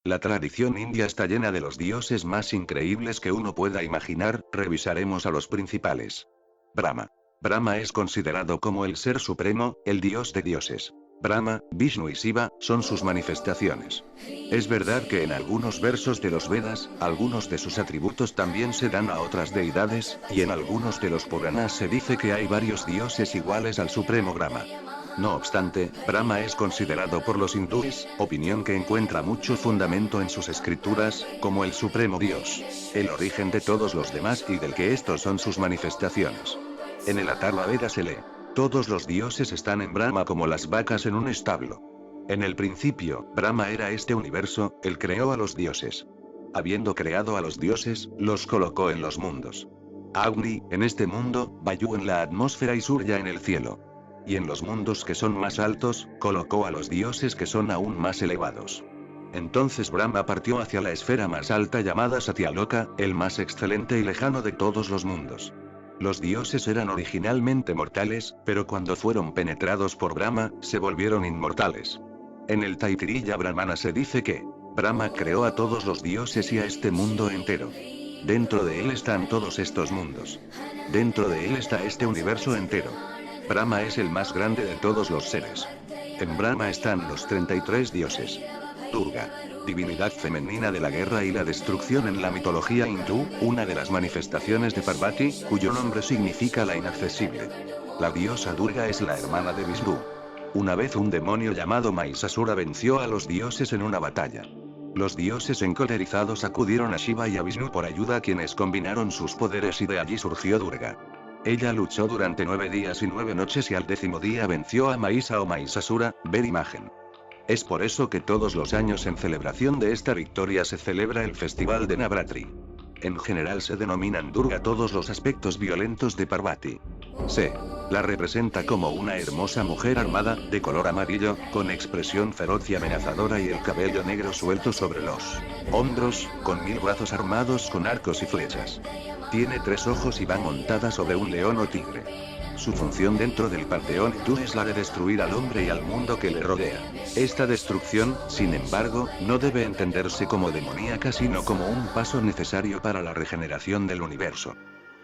La tradición india está llena de los dioses más increíbles que uno pueda imaginar. Revisaremos a los principales. Brahma. Brahma es considerado como el ser supremo, el dios de dioses. Brahma, Vishnu y Shiva son sus manifestaciones. Es verdad que en algunos versos de los Vedas, algunos de sus atributos también se dan a otras deidades, y en algunos de los Puranas se dice que hay varios dioses iguales al supremo Brahma. No obstante, Brahma es considerado por los hindúes, opinión que encuentra mucho fundamento en sus escrituras, como el supremo dios, el origen de todos los demás y del que estos son sus manifestaciones. En el Atharva Veda se lee: todos los dioses están en Brahma como las vacas en un establo. En el principio, Brahma era este universo, él creó a los dioses. Habiendo creado a los dioses, los colocó en los mundos. Agni, en este mundo, Vayu en la atmósfera y Surya en el cielo. Y en los mundos que son más altos, colocó a los dioses que son aún más elevados. Entonces Brahma partió hacia la esfera más alta llamada Satyaloka, el más excelente y lejano de todos los mundos. Los dioses eran originalmente mortales, pero cuando fueron penetrados por Brahma, se volvieron inmortales. En el Taittiriya Brahmana se dice que Brahma creó a todos los dioses y a este mundo entero. Dentro de él están todos estos mundos. Dentro de él está este universo entero. Brahma es el más grande de todos los seres. En Brahma están los 33 dioses. Durga, divinidad femenina de la guerra y la destrucción en la mitología hindú, una de las manifestaciones de Parvati, cuyo nombre significa la inaccesible. La diosa Durga es la hermana de Vishnu. Una vez un demonio llamado Mahisasura venció a los dioses en una batalla. Los dioses encolerizados acudieron a Shiva y a Vishnu por ayuda, quienes combinaron sus poderes y de allí surgió Durga. Ella luchó durante 9 días y 9 noches y al 10º día venció a Mahisa o Mahisasura, ver imagen. Es por eso que todos los años en celebración de esta victoria se celebra el festival de Navratri. En general se denominan Durga todos los aspectos violentos de Parvati. Se la representa como una hermosa mujer armada, de color amarillo, con expresión feroz y amenazadora y el cabello negro suelto sobre los hombros, con 1000 brazos armados con arcos y flechas. Tiene 3 ojos y va montada sobre un león o tigre. Su función dentro del panteón hindú es la de destruir al hombre y al mundo que le rodea. Esta destrucción, sin embargo, no debe entenderse como demoníaca sino como un paso necesario para la regeneración del universo.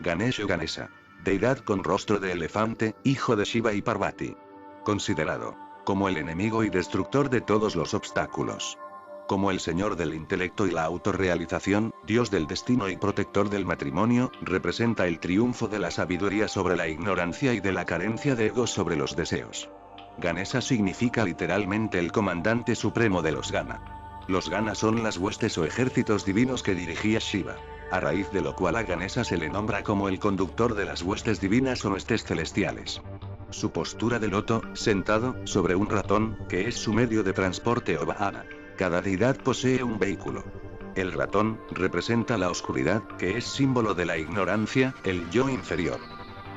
Ganesha o Ganesa. Deidad con rostro de elefante, hijo de Shiva y Parvati. Considerado como el enemigo y destructor de todos los obstáculos. Como el señor del intelecto y la autorrealización, dios del destino y protector del matrimonio, representa el triunfo de la sabiduría sobre la ignorancia y de la carencia de ego sobre los deseos. Ganesa significa literalmente el comandante supremo de los Gana. Los Gana son las huestes o ejércitos divinos que dirigía Shiva. A raíz de lo cual a Ganesa se le nombra como el conductor de las huestes divinas o huestes celestiales. Su postura de loto, sentado sobre un ratón, que es su medio de transporte o vahana. Cada deidad posee un vehículo. El ratón representa la oscuridad, que es símbolo de la ignorancia, el yo inferior.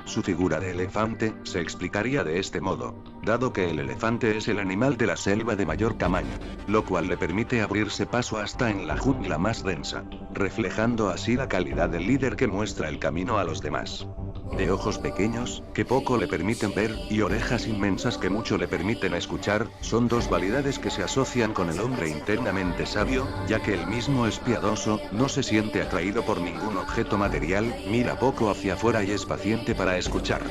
Su figura de elefante se explicaría de este modo, dado que el elefante es el animal de la selva de mayor tamaño, lo cual le permite abrirse paso hasta en la jungla más densa, reflejando así la calidad del líder que muestra el camino a los demás. De ojos pequeños, que poco le permiten ver, y orejas inmensas que mucho le permiten escuchar, son 2 cualidades que se asocian con el hombre internamente sabio, ya que el mismo es piadoso, no se siente atraído por ningún objeto material, mira poco hacia afuera y es paciente para escuchar.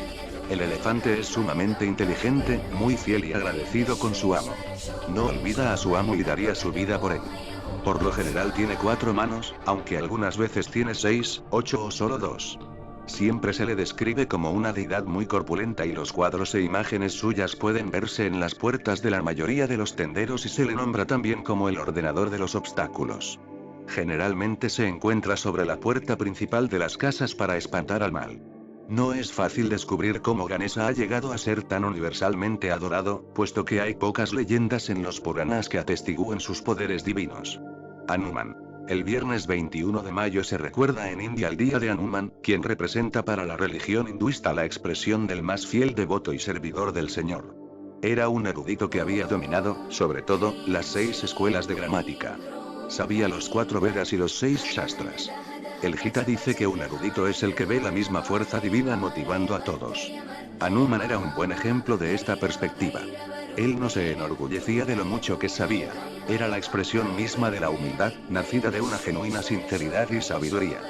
El elefante es sumamente inteligente, muy fiel y agradecido con su amo. No olvida a su amo y daría su vida por él. Por lo general tiene 4 manos, aunque algunas veces tiene 6, 8 o solo 2. Siempre se le describe como una deidad muy corpulenta y los cuadros e imágenes suyas pueden verse en las puertas de la mayoría de los tenderos y se le nombra también como el ordenador de los obstáculos. Generalmente se encuentra sobre la puerta principal de las casas para espantar al mal. No es fácil descubrir cómo Ganesa ha llegado a ser tan universalmente adorado, puesto que hay pocas leyendas en los Puranas que atestigúen sus poderes divinos. Hanuman. El viernes 21 de mayo se recuerda en India el día de Hanuman, quien representa para la religión hinduista la expresión del más fiel devoto y servidor del Señor. Era un erudito que había dominado, sobre todo, las 6 escuelas de gramática. Sabía los 4 Vedas y los 6 Shastras. El Gita dice que un erudito es el que ve la misma fuerza divina motivando a todos. Hanuman era un buen ejemplo de esta perspectiva. Él no se enorgullecía de lo mucho que sabía. Era la expresión misma de la humildad, nacida de una genuina sinceridad y sabiduría.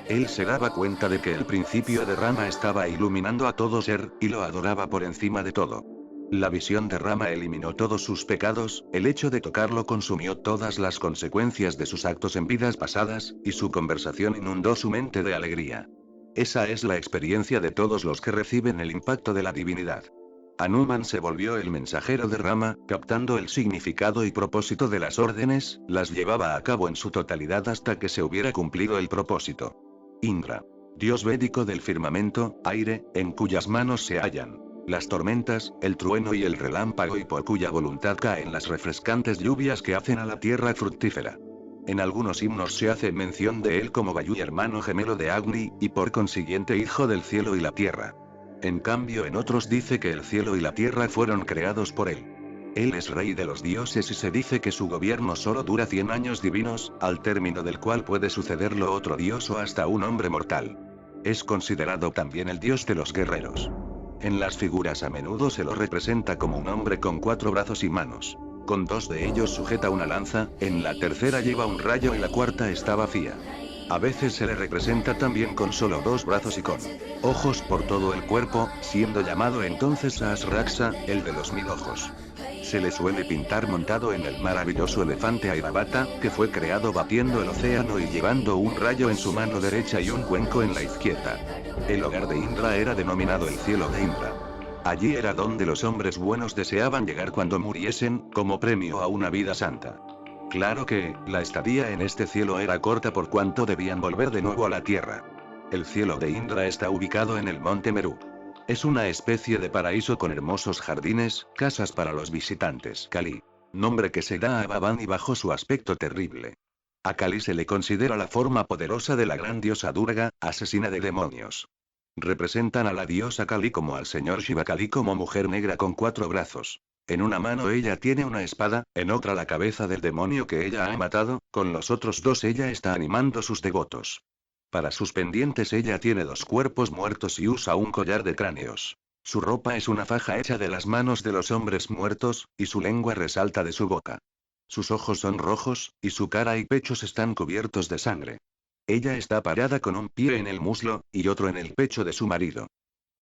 Él se daba cuenta de que el principio de Rama estaba iluminando a todo ser, y lo adoraba por encima de todo. La visión de Rama eliminó todos sus pecados, el hecho de tocarlo consumió todas las consecuencias de sus actos en vidas pasadas, y su conversación inundó su mente de alegría. Esa es la experiencia de todos los que reciben el impacto de la divinidad. Hanuman se volvió el mensajero de Rama, captando el significado y propósito de las órdenes, las llevaba a cabo en su totalidad hasta que se hubiera cumplido el propósito. Indra. Dios védico del firmamento, aire, en cuyas manos se hallan las tormentas, el trueno y el relámpago y por cuya voluntad caen las refrescantes lluvias que hacen a la tierra fructífera. En algunos himnos se hace mención de él como Vayu, hermano gemelo de Agni, y por consiguiente hijo del cielo y la tierra. En cambio en otros dice que el cielo y la tierra fueron creados por él. Él es rey de los dioses y se dice que su gobierno solo dura 100 años divinos, al término del cual puede sucederlo otro dios o hasta un hombre mortal. Es considerado también el dios de los guerreros. En las figuras a menudo se lo representa como un hombre con 4 brazos y manos. Con 2 de ellos sujeta una lanza, en la tercera lleva un rayo y la cuarta está vacía. A veces se le representa también con solo 2 brazos y con ojos por todo el cuerpo, siendo llamado entonces Sahasraksa, el de los 1000 ojos. Se le suele pintar montado en el maravilloso elefante Airavata, que fue creado batiendo el océano y llevando un rayo en su mano derecha y un cuenco en la izquierda. El hogar de Indra era denominado el cielo de Indra. Allí era donde los hombres buenos deseaban llegar cuando muriesen, como premio a una vida santa. Claro que, la estadía en este cielo era corta por cuanto debían volver de nuevo a la tierra. El cielo de Indra está ubicado en el monte Meru. Es una especie de paraíso con hermosos jardines, casas para los visitantes. Kali. Nombre que se da a Bhavani bajo su aspecto terrible. A Kali se le considera la forma poderosa de la gran diosa Durga, asesina de demonios. Representan a la diosa Kali como al señor Shiva Kali como mujer negra con 4 brazos. En una mano ella tiene una espada, en otra la cabeza del demonio que ella ha matado, con los otros 2 ella está animando sus devotos. Para sus pendientes ella tiene 2 cuerpos muertos y usa un collar de cráneos. Su ropa es una faja hecha de las manos de los hombres muertos, y su lengua resalta de su boca. Sus ojos son rojos, y su cara y pechos están cubiertos de sangre. Ella está parada con un pie en el muslo, y otro en el pecho de su marido.